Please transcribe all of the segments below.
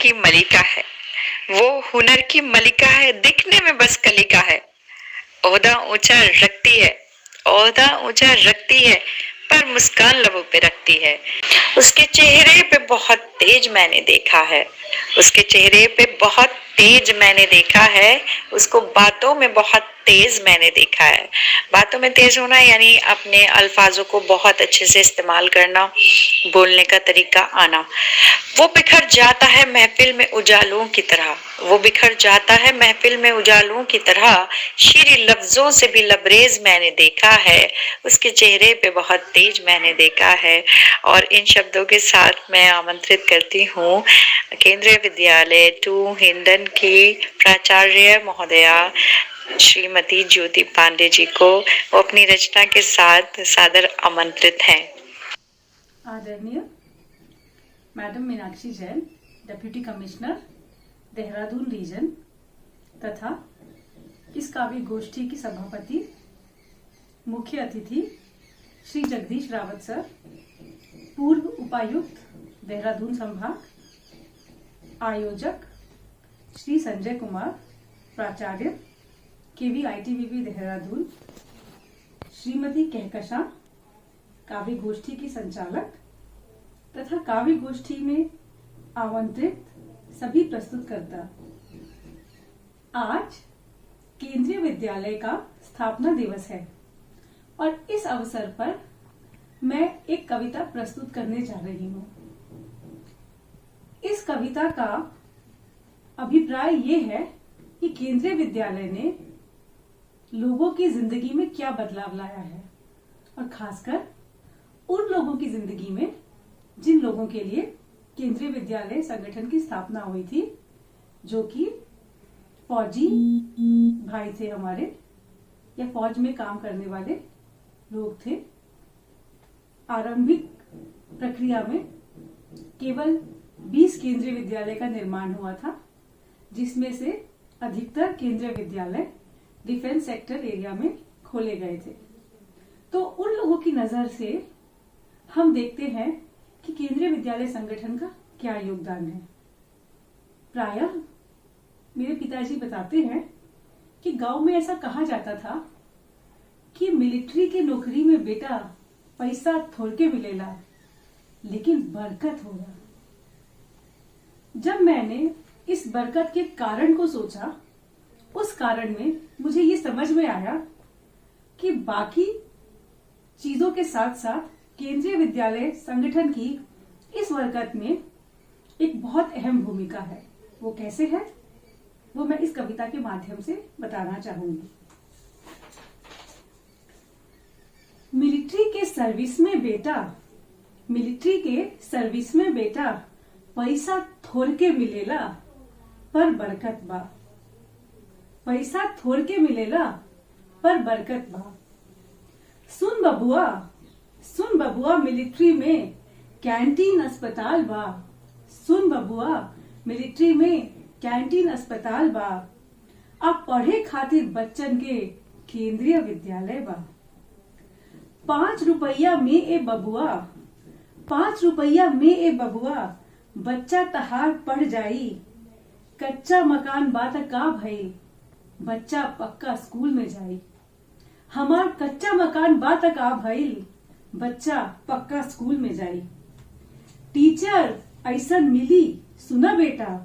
की मलिका है, वो हुनर की मलिका है, दिखने में बस कलिका है। ओहदा ऊंचा रखती है, ओहदा ऊंचा रखती है, पर मुस्कान लबों पे रखती है। उसके चेहरे पे बहुत तेज मैंने देखा है, उसके चेहरे पे बहुत तेज मैंने देखा है, उसको बातों में बहुत तेज मैंने देखा है। बातों में तेज होना यानी अपने अल्फाजों को बहुत अच्छे से इस्तेमाल करना, बोलने का तरीका आना। वो बिखर जाता है महफिल में उजालों की तरह, वो बिखर जाता है महफिल में उजालों की तरह, शीरी लफ्जों से भी लबरेज मैंने देखा है, उसके चेहरे पे बहुत तेज मैंने देखा है। और इन शब्दों के साथ मैं आमंत्रित करती हूँ केंद्रीय विद्यालय 2 हिंदन की प्राचार्य महोदया श्रीमती ज्योति पांडे जी को। वो अपनी रचना के साथ सादर आमंत्रित हैं। आदरणीय madam Meenakshi Jain, deputy commissioner Dehradun region, तथा इस काव्य गोष्ठी की सभापति मुख्य अतिथि श्री जगदीश रावत सर, पूर्व उपायुक्त देहरादून संभाग, आयोजक श्री संजय कुमार, प्राचार्य केवी ITBP देहरादून, श्रीमती कहकशां, काव्य गोष्ठी की संचालक, तथा काव्य गोष्ठी में आमंत्रित सभी प्रस्तुतकर्ता। आज केंद्रीय विद्यालय का स्थापना दिवस है और इस अवसर पर मैं एक कविता प्रस्तुत करने जा रही हूँ। इस कविता का अभिप्राय ये है कि केंद्रीय विद्यालय ने लोगों की जिंदगी में क्या बदलाव लाया है, और खासकर उन लोगों की जिंदगी में जिन लोगों के लिए केंद्रीय विद्यालय संगठन की स्थापना हुई थी, जो कि फौजी भाई थे हमारे, या फौज में काम करने वाले लोग थे। आरंभिक प्रक्रिया में केवल 20 केंद्रीय विद्यालय का निर्माण हुआ था, जिसमें से अधिकतर केंद्रीय विद्यालय डिफेंस सेक्टर एरिया में खोले गए थे। तो उन लोगों की नजर से हम देखते हैं कि केंद्रीय विद्यालय संगठन का क्या योगदान है। प्रायः मेरे पिताजी बताते हैं कि गांव में ऐसा कहा जाता था कि मिलिट्री की नौकरी में बेटा पैसा थोड़ के मिलेला, लेकिन बरकत होला। जब मैंने इस बरकत के कारण को सोचा, उस कारण में मुझे ये समझ में आया कि बाकी चीजों के साथ साथ केंद्रीय विद्यालय संगठन की इस बरकत में एक बहुत अहम भूमिका है। वो कैसे है, वो मैं इस कविता के माध्यम से बताना चाहूंगी। मिलिट्री के सर्विस में बेटा, मिलिट्री के सर्विस में बेटा, पैसा थोड़ के मिलेला पर बरकत बा, पैसा थोड़ के मिलेला पर बरकत बा। सुन बबुआ, सुन बबुआ, मिलिट्री में कैंटीन अस्पताल बा, सुन बबुआ, मिलिट्री में कैंटीन अस्पताल बा। अब पढ़े खातिर बच्चन के केंद्रीय विद्यालय बा। 5 रुपया में ए बबुआ, 5 रुपया में ए बबुआ, बच्चा तहार पढ़ जाई। कच्चा मकान बात का भई, बच्चा पक्का स्कूल में जाई। हमार कच्चा मकान बात का भइल, बच्चा पक्का स्कूल में जाई। टीचर ऐसन मिली सुना बेटा,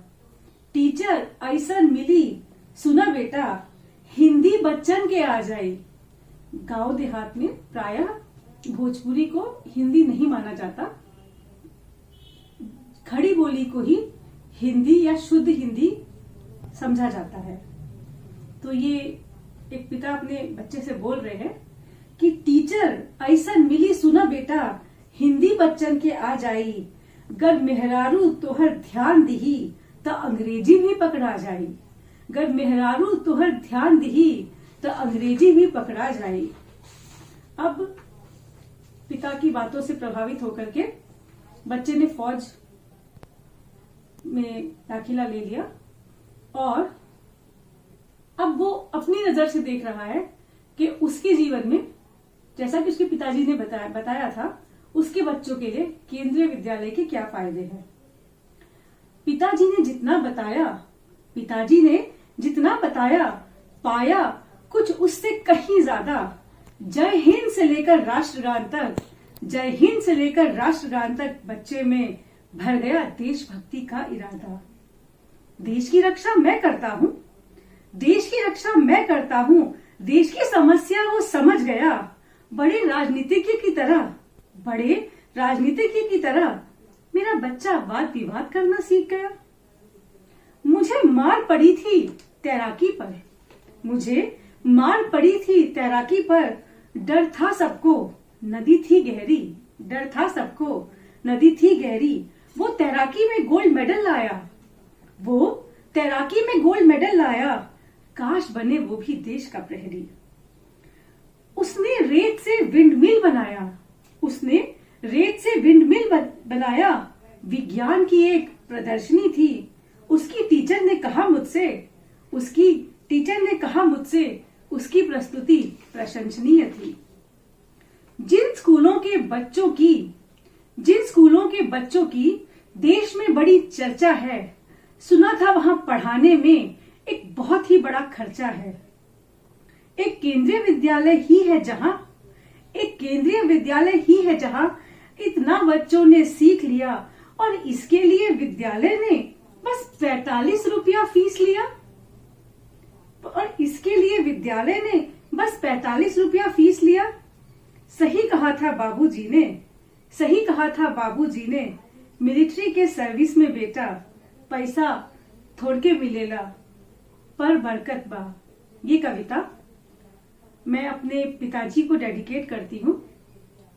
टीचर ऐसन मिली सुना बेटा, हिंदी बच्चन के आ जाई। गांव देहात में प्रायः भोजपुरी को हिंदी नहीं माना जाता, खड़ी बोली को ही हिंदी या शुद्ध हिंदी समझा जाता है। तो ये एक पिता अपने बच्चे से बोल रहे हैं कि टीचर ऐसन मिली सुना बेटा, हिंदी बच्चन के आ जाई। गर मेहरारू तोहर ध्यान दिही तो अंग्रेजी भी पकड़ा जाई। गर मेहरारू तोहर ध्यान दिही तो अंग्रेजी भी पकड़ा जाई। अब पिता की बातों से प्रभावित होकर के बच्चे ने फौज में दाखिला ले लिया, और अब वो अपनी नजर से देख रहा है कि उसके जीवन में, जैसा कि उसके पिताजी ने बताया था, उसके बच्चों के लिए केंद्रीय विद्यालय के क्या फायदे हैं। पिताजी ने जितना बताया, पिताजी ने जितना बताया, पाया कुछ उससे कहीं ज्यादा। जय हिंद से लेकर राष्ट्रगान तक, जय हिंद से लेकर राष्ट्रगान तक बच्चे में भर गया देशभक्ति का इरादा। देश की रक्षा मैं करता हूँ, देश की रक्षा मैं करता हूँ, देश की समस्या वो समझ गया। बड़े राजनीतिज्ञ की तरह, बड़े राजनीतिज्ञ की तरह मेरा बच्चा वाद विवाद करना सीख गया। मुझे मार पड़ी थी तैराकी पर, मुझे मार पड़ी थी तैराकी पर, डर था सबको नदी थी गहरी, डर था सबको नदी थी गहरी। वो तैराकी में गोल्ड मेडल लाया, वो तैराकी में गोल्ड मेडल लाया, काश बने वो भी देश का प्रहरी। उसने रेत से विंडमिल बनाया, उसने रेत से विंडमिल बनाया, विज्ञान की एक प्रदर्शनी थी। उसकी टीचर ने कहा मुझसे, उसकी टीचर ने कहा मुझसे, उसकी प्रस्तुति प्रशंसनीय थी। जिन स्कूलों के बच्चों की, जिन स्कूलों के बच्चों की देश में बड़ी चर्चा है, सुना था वहां पढ़ाने में एक बहुत ही बड़ा खर्चा है। एक केंद्रीय विद्यालय ही है जहां, एक केंद्रीय विद्यालय ही है जहां इतना बच्चों ने सीख लिया, और इसके लिए विद्यालय ने बस 45 रुपया फीस लिया, और इसके लिए विद्यालय ने बस 45 रुपया फीस लिया। सही कहा था बाबूजी ने, सही कहा था बाबूजी ने, मिलिट्री के सर्विस में बेटा पैसा थोड़ के मिलेला पर बरकत बा। ये कविता मैं अपने पिताजी को डेडिकेट करती हूँ,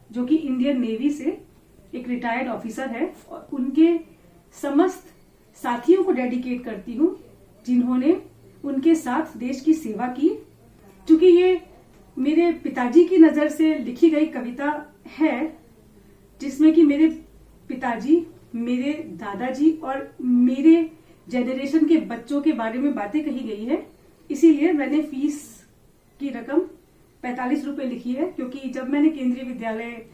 जो कि इंडियन नेवी से एक रिटायर्ड ऑफिसर है, और उनके समस्त साथियों को डेडिकेट करती हूँ जिन्होंने उनके साथ देश की सेवा की। क्योंकि ये मेरे पिताजी की नजर से लिखी गई कविता है, जिसमें कि मेरे पिताजी, मेरे दादाजी और मेरे जनरेशन के बच्चों के बारे में बातें कही गई है। इसीलिए मैंने फीस की रकम 45 रुपए लिखी है, क्योंकि जब मैंने केंद्रीय विद्यालय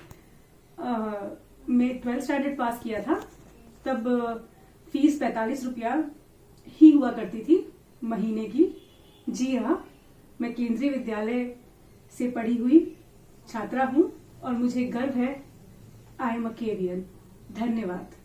में 12th स्टैंडर्ड पास किया था, तब फीस 45 रुपया ही हुआ करती थी महीने की। जी हाँ, मैं केंद्रीय विद्यालय से पढ़ी हुई छात्रा हूँ और मुझे गर्व है। I am a Korean. धन्यवाद।